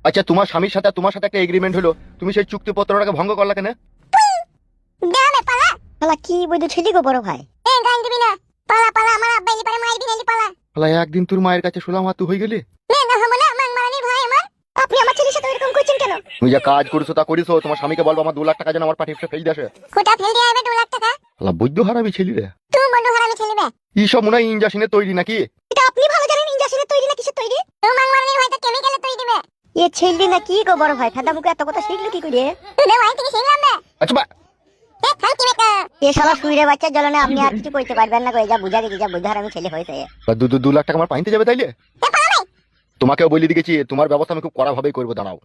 আচ্ছা, তোমার স্বামীর সাথে তোমার সাথে একটা এগ্রিমেন্ট হলো, তুমি সেই চুক্তিপত্রটাকে ভঙ্গ করলা কেন? কি বইতো ছেলে গো বড় ভাই। একদিন তোর মায়ের কাছে শুনলাম আর তুই হয়ে গেলি। আপনি আমার ছেলের সাথে এরকম করছেন কেন? তুমি যা কাজ করেছো তা করেছো, তোমার স্বামীকে বলবো আমার 2 লাখ টাকা যেন আমার পাঠিয়ে ফেল দিয়ে আসে। কোটা ফেল দিয়ে আইবে 2 লাখ টাকা? বৈদ্য হারামি ছেলে রে। তুমি বন্ধু হারামি ছেলে বে। এইসব মনে হয় ইঞ্জেকশনের তৈরি নাকি? এটা আপনি ভালো জানেন ইঞ্জেকশনের তৈরি না কিসের তৈরি? তোমার মারানির হয়তো কেমিক্যালের তৈরি দিবে। এ ছেলে না কি গো বড় ভাই, ফাদা মুখে এত কথা শিখলো কি করে? তুই ভাই থেকে শিখলাম না। আচ্ছা এ শালা সুইরে বাচ্চা জ্বলনে আপনি আর কিছু কইতে পারবেন না, কই যা বুঝা গেছি, যা বুঝার আমি ছেলে হইছে। 2 লাখ টাকা আমার পাইতে যাবে তাইলে? তোমাকেও বলে দিয়েছি তোমার ব্যবস্থা আমি খুব কড়া ভাবেই করবো, দাঁড়াও।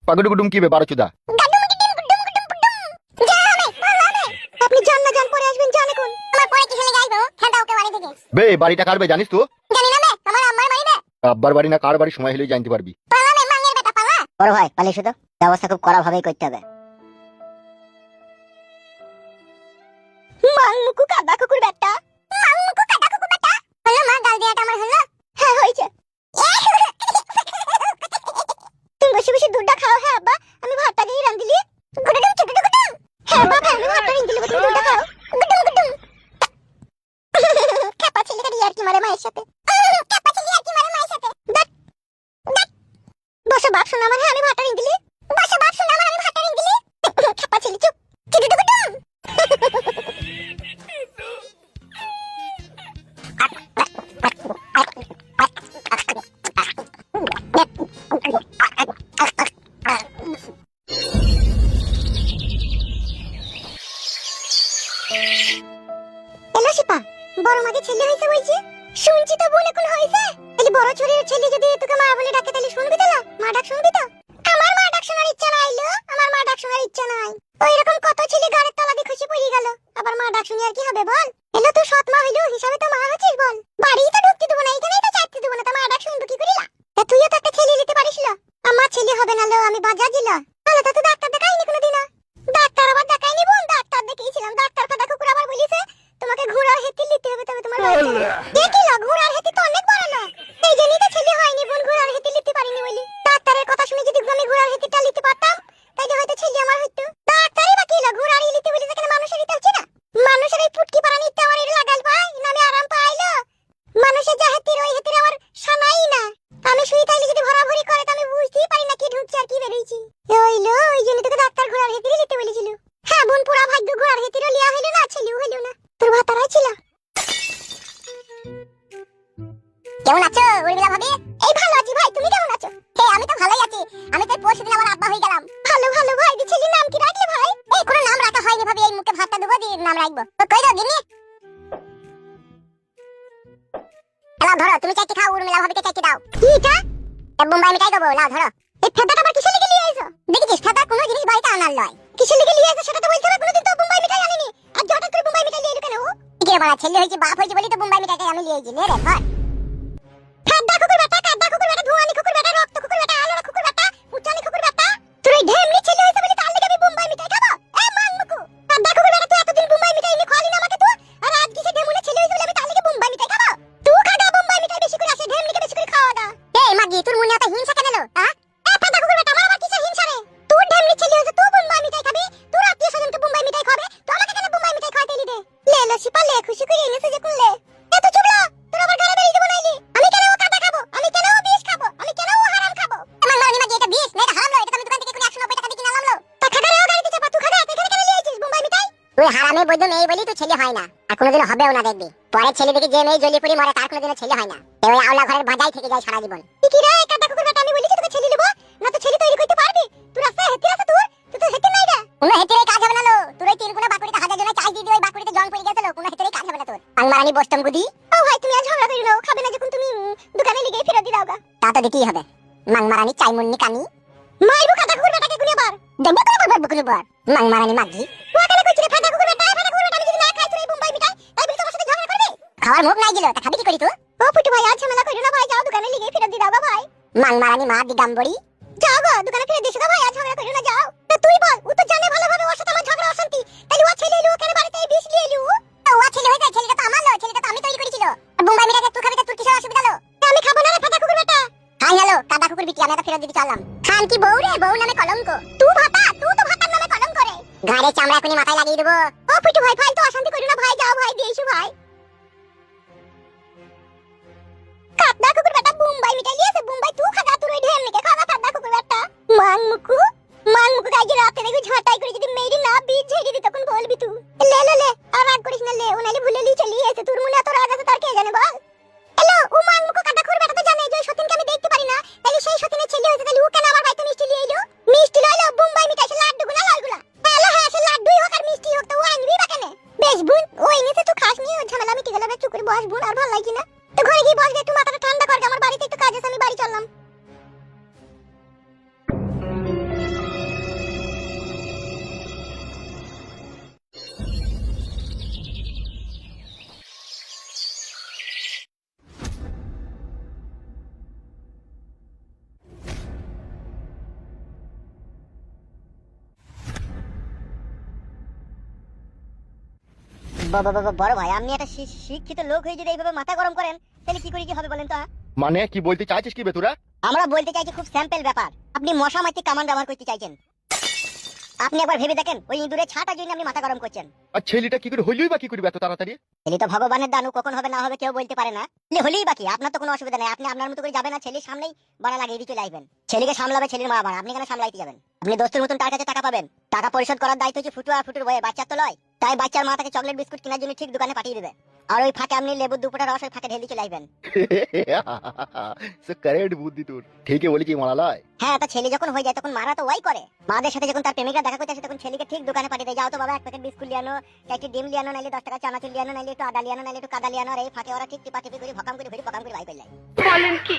পাগড়ুগুডুম কি বে বারোচুদা? আপনি জান না জান পরে আসবেন, জান এখন আমার পরে কি চলে যাইবো খেদাও কে বাড়ি থেকে। বে বাড়িটা কার বে জানিস তো? জানি না বে, আমার আম্মার বাড়ি না। আব্বার বাড়ি না কার বাড়ি সময় হলেই জানতে পারবি। পালা বে মাঙ্গের বেটা পালা। বড় ভাই পালিয়ে শুধু ব্যবস্থা খুব কড়া ভাবেই করতে হবে। মাংমুকু কাদা কুকুর বেটা, মাংমুকু কাদা কুকুর বেটা। হলো মা গাল দেয়াটা আমার হলো? হ্যাঁ হইছে। তুমি বসে বসে দুধটা খাও। হ্যাঁ আব্বা আমি ভাতটা দিয়ে রাঁধিলি। গুডুম গুডুম গুডুম। হ্যাঁ বাবা আমি ভাতটা রাঁধিলি, তুমি দুধটা খাও। গুডুম গুডুম। কাপা ছেলেটা ইয়ার কি মারে মায়ের সাথে। কাপা ছেলে ইয়ার কি মারে মায়ের সাথে। দেখ দেখ বসে বাপ শোনা আমার। হ্যাঁ আমি ভাতটা রাঁধিলি। বসে বাপ শোনা আমার, আমি ভাতটা রাঁধিলি। কাপা ছেলে চুপ। গুডুম গুডুম। এলো শিপা, বড় মাকে ছেলে হইছে বলছি। শুনছি তো বোন এখন হইছে। তাহলে বড় ছোড়ের ছেলে যদি তোকে মা বলে ডাকে তাহলে শুনবি তো? মা ডাক শুনবি তো? আমার মা ডাক শোনার ইচ্ছা নাই লো, আমার মা ডাক শোনার ইচ্ছা নাই। ওই রকম কত ছেলে গাড়ির তলা দিয়ে খুশি পড়ে গেল, আবার মা ডাক শুনি আর কি হবে বল? এলো তুই সৎ মা হইলো, হিসাবে তো মা হচ্ছিস বল। বাড়ি তো ঢুকতে দেবো না, এখানেই তো চাইতে দেবো না, তা মা ডাক শুনবো কি করিলা? তা তুইও তো একটা ছেলে নিতে পারিস লো। আমার ছেলে হবে না লো, আমি বাজার দিল। তাহলে তো তুই ডাক্তার দেখাইনি কোনোদিনও। ডাক্তার আবার দেখাইনি বোন, ডাক্তার দেখিয়েছিলাম। ডাক্তার ফাদা কুকুর আবার বলিছে তোমাকে ঘোড়ার হেতি নিতে হবে, তবে তোমার দেখিলা ঘোড়ার হেতি তো অনেক বড় না। এই জন্যই তো ছেলে হয়নি বোন, ঘোড়ার হেতি নিতে পারিনি বলি। ডাক্তারের কথা শুনে যদি আমি ঘোড়ার হেতিটা নিতে পারতাম তাইলে হয়তো ছেলে আমার হইতো। ডাক্তারই বা কিলা ঘোড়ার নিতে বলি, যেখানে মানুষের নিতে হচ্ছে না। মানুষের এই পুটকি পাড়া নিতে আমার এটা লাগাল পাই না, আমি আরাম পাইলো। মানুষের যা হেতির ওই হেতির আমার শানাই না। আমি শুই তাইলে যদি ভরাভরি করে তো আমি বুঝতেই পারি না কি ঢুকছে আর কি বেরোইছি। হইলো ওই জন্য তোকে ডাক্তার ঘোড়ার হেতির নিতে বলেছিল। হ্যাঁ বোন পুরা ভাগ্য ঘোড়ার হেতিরও লিয়া হইলো না, ছেলেও হইলো না। তোর ভাতারাই ছিল। কেমন আছো উর্মিলা ভাবি? এই ভালো আছি ভাই, তুমি কেমন আছো? আমি তো ভালোই আছি। আমি তো পরশুদিন আমার আব্বা হয়ে গেলাম। ভালো ভালো ভাই, দি ছেলের নাম কি রাখলে ভাই? এই কোনো নাম রাখা হয়নি ভাবি, এই মুখে ভাতটা দেবো দিয়ে নাম রাখবো। তো কই দাও দিনি। এলা ধরো, তুমি চাইতে খাও, উর্মিলা ভাবিকে চাইতে দাও। কি এটা? বোম্বাই মিঠাই দেবো, লাও ধরো। এই ফেদাটা আবার কিসের লিগে নিয়ে আইছো? দেখেছিস ফেদা কোনো জিনিস বাড়িতে আনার লয়। কিসের লিগে নিয়ে আইছো সেটা তো বলতে হবে। কোনোদিন তো বোম্বাই মিঠাই আনিনি, আর হঠাৎ করে বোম্বাই মিঠাই নিয়ে এলো কেন? কি রে বাড়া, ছেলে হইছে বাপ হইছে বলি তো বোম্বাই মিঠাইটাই আমি নিয়ে আইছি। নে রে ধর। ফেদা কুকুর বেটা, কাদা কুকুর বেটা, ধোয়ানি কুকুর বেটা, রক্ত কুকুর বেটা, আলোরা কুকুর বেটা, উচ্চানি কুকুর বেটা। তুই এই ঢেমনি ছেলে হইছে বলি তার লাগি আমি বোম্বাই মিঠাই খাবো? এ মাংমুকু কাদা কুকুর বেটা, তুই এতদিন বোম্বাই মিঠাই এনে খাওয়ালি না আমাকে তুই, আর আজ কিসে ঢেমুনে ছেলে হইছে বলি আমি তার লাগি বোম্বাই মিঠাই খাবো? তুই খাদা বোম্বাই মিঠাই বেশি করে আসে, ঢেমনিকে বেশি করে খাওয়া দা। এই মাগি তোর মনে এত হিংসা কেন এলো? হ্যাঁ এ ফেদা কুকুর বেটা, আমার আবার কিসে হিংসা রে? তুই ঢেমনি ছেলে হইছে, তুই বোম্বাই মিঠাই খাবি, তোর আত্মীয় স্বজন তো বোম্বাই মিঠাই খাবে, তো আমাকে কেন বোম্বাই মিঠাই খাওয়াতে এলি রে? লে লে শিপা লে, খুশি করে এনেছে যে কোন লে। এ তুই চুপ লা, তোর আবার গাড়ি বেরিয়ে দেব নাইলি। আমি কেন ও কাদা খাবো, আমি কেন ও বিষ খাবো, আমি কেন ও হারাম খাবো? আমার মারানি মাগি এটা বিষ না এটা হারাম লয়, এটা আমি দোকান থেকে 190 টাকা দিয়ে কিনে আনলাম লো। তা খাগা রে ও গাড়িতে চাপা, তুই খাগা এখানে কেন নিয়ে আইছিস বোম্বাই মিঠাই? তুই হারামে বৈদ্য মেয়ে বলি তুই ছেলে হয় না, আর কোনোদিন হবেও না দেখবি। পরে ছেলে দেখে যে মেয়ে জ্বলি পুরি মরে তার কোনোদিনও ছেলে হয় না, ওই আওলা ঘরের বাজাই থেকে যায় সারা জীবন। কি রে কাদা কুকুর বেটা, আমি বলিছি তোকে ছেলে নেব না, তো ছেলে তৈরি করতে পারবি? তুই রাস্তায় হেঁটে আছে, তুই তো হেঁটে নাই রে। কোনো হেঁটেই কাজ হবে না লো, তোর ওই তিনগুনা বাকুড়িতে হাজার জনের চাই দিয়ে ওই বাকুড়িতে জং পড়ে গেছে লো, কোনো হেঁটেই কাজ হবে না তোর। আংমারানি বস্তম গুদি। ও ভাই তুমি আজ ঝগড়া করিও না, খাবে না যখন তুমি দোকানে লিগেই ফেরত দি দাওগা। তা তো দিতেই হবে। মাংমারানি চাইমুন্নি কানি মাইবু কাদা কুকুর বেটাকে গুনে বার দেখবে কোনো বার বকুনি বার। মাংমারানি মাগি তুই কেন কইছিস ফেদা কুকুর বেটা, ফেদা কুকুর বেটা আমি যদি না খাই তুই বোম্বাই মিঠাই তাই বলি তোমার সাথে ঝগড়া করবে? খাওয়ার মুখ নাই দিল, তা খাবি কি করি তুই? ও পুটু ভাই আজ ঝামেলা করিও না ভাই, যাও দোকানে লিগেই ফেরত দি দাওগা ভাই। মাংমারানি মা দিগাম্বরি যাও গো দোকানে ফিরে দিছো ভাই, আর ঝগড়া করো না, যাও। তা তুই বল, ও তো জানে ভালোভাবে ওর সাথে আমার ঝগড়া অশান্তি, তাহলে ও ছেলে এলো কেন বাড়িতে বিষ নিয়ে এলো? ও ছেলে হয়ে যায়, ছেলেটা তো আমার লয়, ছেলেটা তো আমি তৈরি করেছিল। বোম্বাই মিঠাই তুই খাবি, তোর কিসের অসুবিধা হলো? আমি খাবো না রে ফাটা কুকুর বেটা। হাই হ্যালো কাদা কুকুর বিটি, আমি তো ফেরত দিতে চাইলাম। খান কি বউ রে, বউ নামে কলঙ্ক। তুই ভাতা, তুই তো ভাতার নামে কলঙ্ক করে। ঘাড়ে চামড়া এখনি মাথায় লাগিয়ে দেবো। ও ফুটু ভাই, ফালতু অশান্তি করো না ভাই, যাও ভাই দিয়ে এসো ভাই। কাদা কুকুর বেটা বোম্বাই মিঠাই লিয়েছে, বোম্বাই তুই খাগা, তুই ওই ঢের নিকে খাগা কাদা কুকুর বেটা। মাংমুকু গাইজে রাতে দেখি ঝাঁটাই করে যদি মেরি না বীজ ঝেড়ে দি তখন বলবি তুই। লে লে লে, আর রাগ করিস না, লে ও নাইলে ভুলে লি চলি এসে, তোর মনে এত রাগ আছে তার কে জানে বল। হ্যালো ও মাংমুকু কাদা কুকুর বেটা তো জানে যে ওই সতীনকে আমি দেখতে পারি না, তাহলে সেই সতীনের ছেলে হয়েছে, তাহলে ও কেন আমার বাড়িতে মিষ্টি নিয়ে এলো? মিষ্টি লইলো বোম্বাই মিঠাই, সে লাড্ডু গুলা লালগুলা। হ্যালো হ্যাঁ, সে লাড্ডুই হোক আর মিষ্টি হোক, তো ও আনবি বা কেন? বেশ বোন, ও এনেছে তুই খাস নি, ওর ঝামেলা মিটে গেল, চুপ করে বস বোন, আর ভালো লাগছে না। তো ঘরে গিয়ে বসবে, একটু মাথাটা ঠান্ডা কর, আমার বাড়িতে একটু কাজ আছে, আমি বাড়ি চললাম। বড় ভাই, আপনি একটা শিক্ষিত লোক হয়ে যদি এইভাবে মাথা গরম করেন, তাহলে কি করে কি হবে বলেন তো? মানে কি বলতে চাইছিস কি বে তোরা? আমরা বলতে চাইছি খুব স্যাম্পল ব্যাপার, আপনি মশা মারতে কামান ব্যবহার করতে চাইছেন। আপনি একবার ভেবে দেখেন, ওই ইঁদুরের ছাটার জন্য আপনি মাথা গরম করছেন। আর ছেলেটা কি করে হইলই বা কি করবে এত তাড়াতাড়ি? ছেলে তো ভগবানের দানু, কখন হবে না হবে কেউ বলতে পারে না। হলেই বাকি, আপনার তো কোনো অসুবিধা নেই, আপনি আপনার মতো করে যাবেন, আর ছেলের সামনেই বাড়া লাগিয়ে দিয়ে চলে আসবেন। ছেলেকে সামলাবে ছেলের মা বাবা, আপনি কেন সামলাইতে যাবেন? আপনি দোস্তের মতন তার কাছে টাকা পাবেন, টাকা পরিশোধ করার দায়িত্ব হচ্ছে ফুটু আর ফুটুর বয়ে, বাচ্চা তো লয়। তাই বাচ্চার মা তাকে চকলেট বিস্কুট কেনার জন্য ঠিক দোকানে পাঠিয়ে দেবে, আর ওই ফাঁকে আপনি লেবুর দুপুরটা রস ওই ফাঁকে ঢেলে চলে আসবেন। সে কারেক্ট বুদ্ধি তোর, ঠিকই বলেছি মালালয়। হ্যাঁ, তা ছেলে যখন হয়ে যায় তখন মারা তো ওয়াই করে। মাদের সাথে যখন তার প্রেমিকা দেখা করতে আসে, তখন ছেলেকে ঠিক দোকানে পাঠিয়ে দেয়, যাও তো বাবা এক প্যাকেট বিস্কুট লিয়ে আনো, একটু ডিম লিয়ে আনো, নাইলে 10 টাকা চানাচুর লিয়ে আনো, নাইলে একটু আদা লিয়ে আনো, নাইলে একটু কাদা লিয়ে আনো। আর এই ফাঁকে ওরা ঠিক টিপা টিপি করে ভকাম করে ভরি ভকাম করে বাই করলাই। বলেন কি?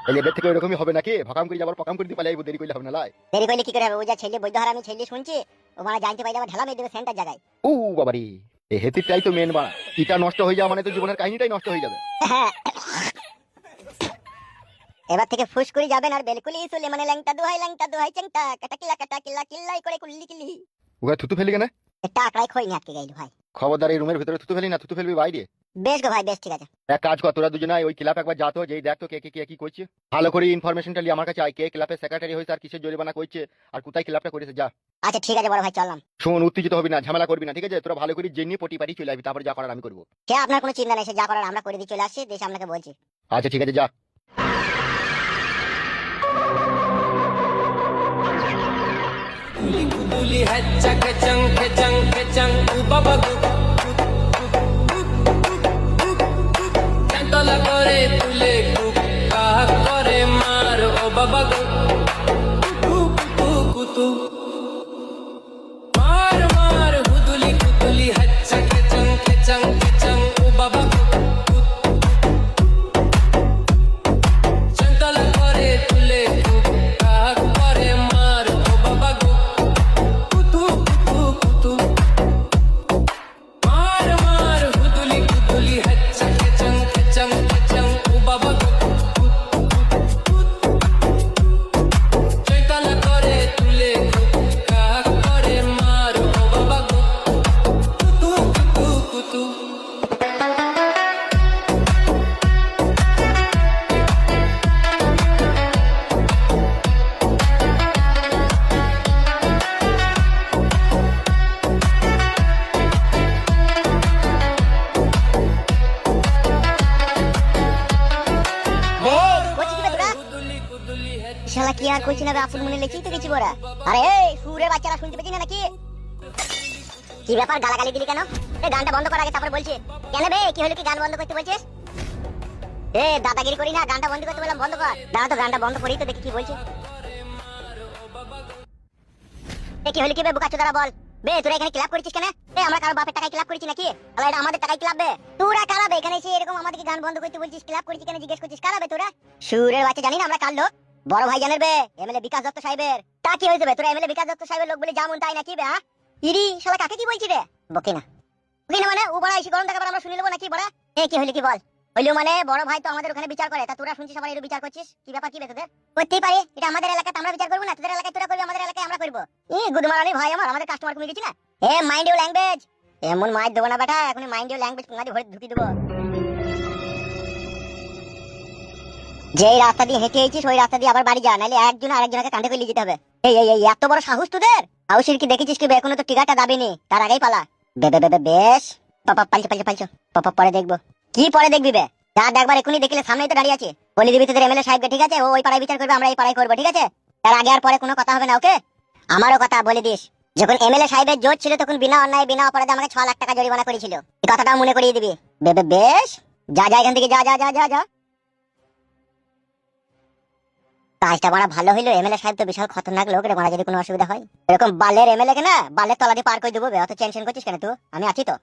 তাহলে এবার থেকে এরকমই হবে নাকি? ভকাম করে যাবার পকাম করে দিয়ে পালাই, দেরি করলে হবে না লাই। দেরি করলে কি করে হবে? ও যা ছেলে বৈধ হার, আমি ছেলে শুনছি, ও মানে জানতে পাইলে আবার ঢালা মেয়ে দেবে সেন্টার জায়গায়। ও বাবারি, এই হেতিরটাই তো মেন বাড়া। ইটা নষ্ট হয়ে যাওয়া মানে তো জীবনের কাহিনীটাই নষ্ট হয়ে যাবে। হ্যাঁ, এবার থেকে ফুস করে যাবেন, আর বেলকুলি চলে মানে ল্যাংটা দোহাই চেংটা কাটা কিলা কিল্লাই করে কুল্লি কিলি। ওকে থুতু ফেলি কেন? একটা আকড়াই খই নিয়ে আটকে গেল ভাই। খবরদার এই রুমের ভিতরে থুতু ফেলি না, থুতু ফেলবি বাইরে। বেশ গো ভাই, বেশ, ঠিক আছে। এক কাজ কর, তোরা দুজনে ওই ক্লাব একবার যা তো, যেই দেখ তো কে কে কি করছে, ভালো করে ইনফরমেশনটা নিয়ে আমার কাছে আয়, কে ক্লাবের সেক্রেটারি হয়েছে, আর কিসের জরিমানা করছে, আর কোথায় ক্লাবটা করেছে, যা। আচ্ছা ঠিক আছে বড় ভাই, চললাম। শোন, উত্তেজিত হবি না, ঝামেলা করবি না, ঠিক আছে? তোরা ভালো করে জেনে পটি পাটি চলে আসবি, তারপর যা করার আমি করবো। সে আপনার কোনো চিন্তা নেই, সে যা করার আমরা করে দিয়ে চলে আসছি, দেশে আপনাকে বলছি। আচ্ছা ঠিক আছে, যা। Kuduli hacca kecang kecang kecang ubaba Cantola করে তুলে কুকা করে মার ও বাবা গো কুতু কুতু মার মার হুদুলি কুদুলি হচ্চা কেচং কেচং কেচং ও বাবা Cantola করে তুলে কুকা করে মার ও বাবা গো কুতু কুতু কুতু মার মার হুদুলি কুদুলি হচ্চা কেচং কেচং কেচং ও বাবা গো চৈতালা করে তুলে কুকা করে মার ও বাবা গো কুতু কুতু কুতু হুদুলি কুদুলি হচ্চা শালা কি আর কইছি না বে, আপন মনে লেখেই তো গেছি বড়া। আরে এই সুরের বাচ্চারা শুনতে পেছি না নাকি? কি ব্যাপার, গালাগালি দিলি কেন? এই গানটা বন্ধ কর আগে, তারপর বলছি। কেন বে, কি হলো, কি গান বন্ধ করতে বলছিস? এ দাদাগিরি করি না, গানটা বন্ধ করতে বললাম, বন্ধ কর। দাঁড়া তো, গানটা বন্ধ করি তো দেখি কি বলছে। এ কি হলো কি বে, বুকাচোদারা বল। বে তোরা এখানে ক্লাব করেছিস কেন? এ আমরা কারো বাপের টাকায় ক্লাব করেছি নাকি? তাহলে এটা আমাদের টাকায় ক্লাব বে। তোরা কারা বে এখানে এসে এরকম আমাদেরকে গান বন্ধ করতে বলছিস, ক্লাব করেছিস কেন জিজ্ঞেস করছিস? কারা বে তোরা? সুরের বাচ্চা, জানি না আমরা কার লোক? বড় ভাই জানের বে, এমএলএ বিকাশ দত্ত সাহেবের। তা কি হয়েছে বে, তোরা এমএলএ বিকাশ দত্ত সাহেবের লোক বলে যেমন তাই নাকি বে? হ্যাঁ ইরি শালা, কাকে কি বলছি রে? বকি না মানে ও বড়া এসে গরম দেখাবার আমরা শুনে নেবো নাকি বড়া? এ কি হলো কি বল। হইলো মানে বড় ভাই তো আমাদের ওখানে বিচার করে, তা তোরা শুনছিস আবার এর বিচার করছিস, কি ব্যাপার কি বে তোদের? করতেই পারি, এটা আমাদের এলাকাতে আমরা বিচার করবো না, তোদের এলাকায় তোরা করবি, আমাদের এলাকায় আমরা করবো। গুদমারানি ভাই আমার, আমাদের কাস্টমার কমে গেছি না। মাইন্ড ইউর ল্যাঙ্গুয়েজ, এমন মাইর দেবো না বেটা, এখন মাইন্ড ইউর ল্যাঙ্গুয়েজ পুঙ্গাদি ভরে ঢুকি দেবো। যেই রাস্তা দিয়ে হেঁটে এসেছিস ওই রাস্তা দিয়ে আবার বাড়ি যা, নাহলে একজন আরেকজনকে কাঁধে করে নিয়ে যেতে হবে। এই এত বড় সাহস তোদের? হাউসির কি দেখেছিস কি? এখনো তো টিকাটা দাবিনি, তার আগেই পালা। বেশ পাপা পালছো পাপা, পরে দেখবো। কি পরে দেখবি বে? যা দেখবার এখনই দেখলে সামনেই তো দাঁড়িয়ে আছে। বলে দিবি তোদের এমএলএ সাহেবকে, ঠিক আছে? ও ওই পাড়ায় বিচার করবে, আমরা এই পাড়ায় করবো, ঠিক আছে? তার আগে আর পরে কোনো কথা হবে না, ওকে? আমারও কথা বলে দিস, যখন এমএলএ সাহেবের জোর ছিল তখন বিনা অন্যায় বিনা অপরাধে আমাকে 6 লাখ টাকা জরিমানা করেছিল, এই কথাটাও মনে করিয়ে দিবি। বেশ যা এখান থেকে, যা। কাজটা বড় ভালো হইলো, এমএলএ সাহেব তো বিশাল খতরনাক লোক রে, মারা যদি কোনো অসুবিধা হয় এরকম বালের এমএলএ কে না বালের তলা দিয়ে পার করে দেবো। অত টেনশন করছিস কেন তুই? আমি আছি তো।